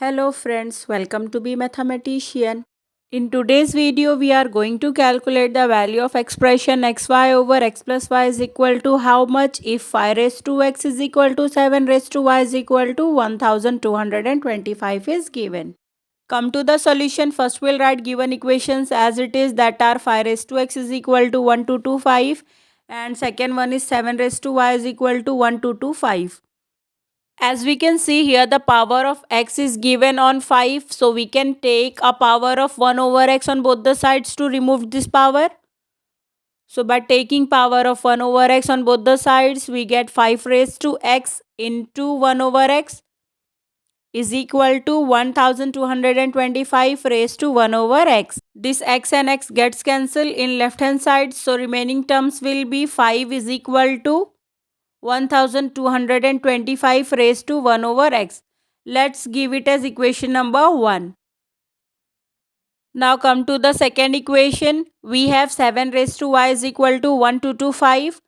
Hello friends, welcome to Be Mathematician. In today's video, we are going to calculate the value of expression xy over x plus y is equal to how much if 5 raised to x is equal to 7 raised to y is equal to 1225 is given. Come to the solution. First we'll write given equations as it is, that are 5 raised to x is equal to 1225 and second one is 7 raised to y is equal to 1225. As we can see here, the power of x is given on 5. So we can take a power of 1 over x on both the sides to remove this power. So by taking power of 1 over x on both the sides, we get 5 raised to x into 1 over x is equal to 1225 raised to 1 over x. This x and x gets cancelled in left hand side. So remaining terms will be 5 is equal to 1225 raised to 1 over x. Let's give it as equation number 1. Now come to the second equation. We have 7 raised to y is equal to 1225.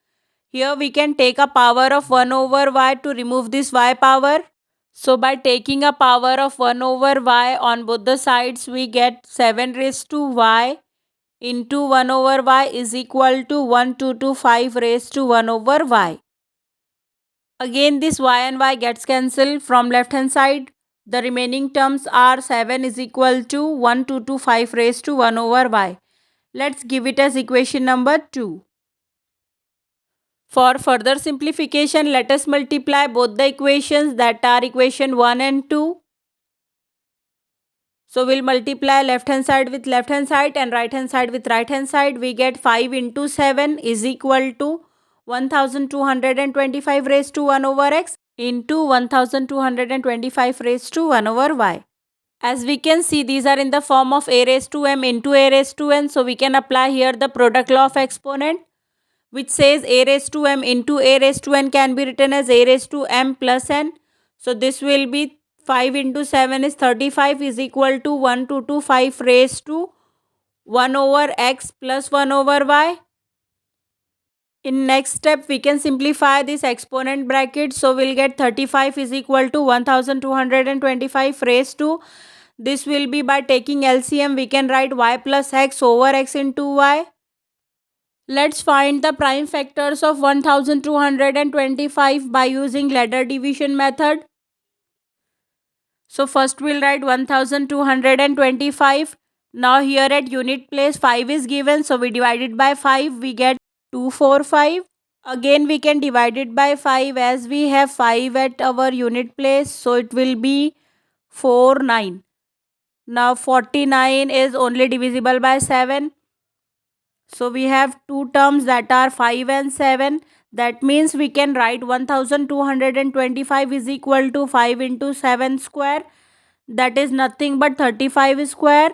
Here we can take a power of 1 over y to remove this y power. So by taking a power of 1 over y on both the sides, we get 7 raised to y into 1 over y is equal to 1225 raised to 1 over y. Again this y and y gets cancelled from left hand side. The remaining terms are 7 is equal to 1225 raised to 1 over y. Let's give it as equation number 2. For further simplification, let us multiply both the equations, that are equation 1 and 2. So we'll multiply left hand side with left hand side and right hand side with right hand side. We get 5 into 7 is equal to 1225 raised to 1 over x into 1225 raised to 1 over y. As we can see, these are in the form of a raised to m into a raised to n. So we can apply here the product law of exponent, which says a raised to m into a raised to n can be written as a raised to m plus n. So this will be 5 into 7 is 35 is equal to 1225 raised to 1 over x plus 1 over y. In next step, we can simplify this exponent bracket. So we'll get 35 is equal to 1225 raised to, this will be by taking LCM, we can write y plus x over x into y. Let's find the prime factors of 1225 by using ladder division method. So first we'll write 1225. Now here at unit place 5 is given. So we divide it by 5. We get 245. Again we can divide it by 5 as we have 5 at our unit place. So it will be 49. Now 49 is only divisible by 7. So we have two terms, that are 5 and 7. That means we can write 1225 is equal to 5 into 7 square. That is nothing but 35 square.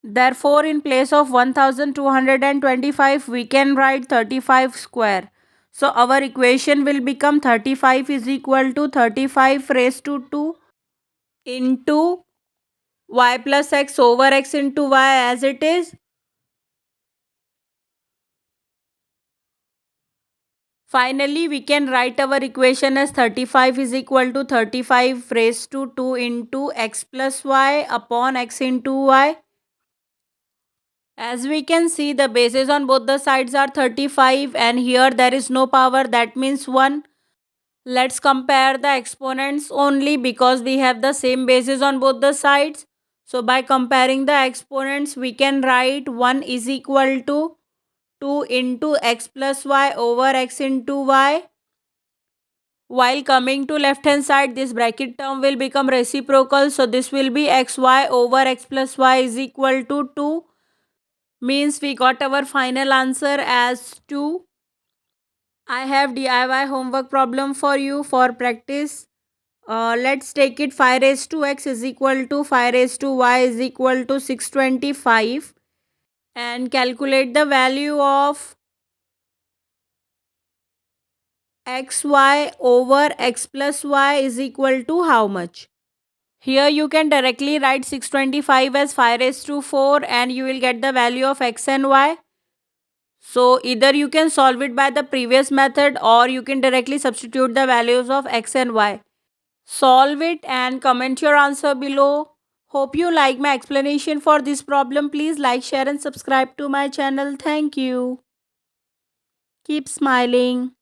Therefore, in place of 1225, we can write 35 square. So our equation will become 35 is equal to 35 raised to 2 into y plus x over x into y as it is. Finally, we can write our equation as 35 is equal to 35 raised to 2 into x plus y upon x into y. As we can see, the bases on both the sides are 35 and here there is no power, that means 1. Let's compare the exponents only because we have the same bases on both the sides. So by comparing the exponents, we can write 1 is equal to 2 into x plus y over x into y. While coming to left hand side, this bracket term will become reciprocal. So this will be xy over x plus y is equal to 2. Means we got our final answer as 2. I have DIY homework problem for you for practice. Let's take it. 5 raised to x is equal to 5 raised to y is equal to 625. And calculate the value of xy over x plus y is equal to how much? Here you can directly write 625 as 5 raised to 4 and you will get the value of x and y. So either you can solve it by the previous method or you can directly substitute the values of x and y. Solve it and comment your answer below. Hope you like my explanation for this problem. Please like, share and subscribe to my channel. Thank you. Keep smiling.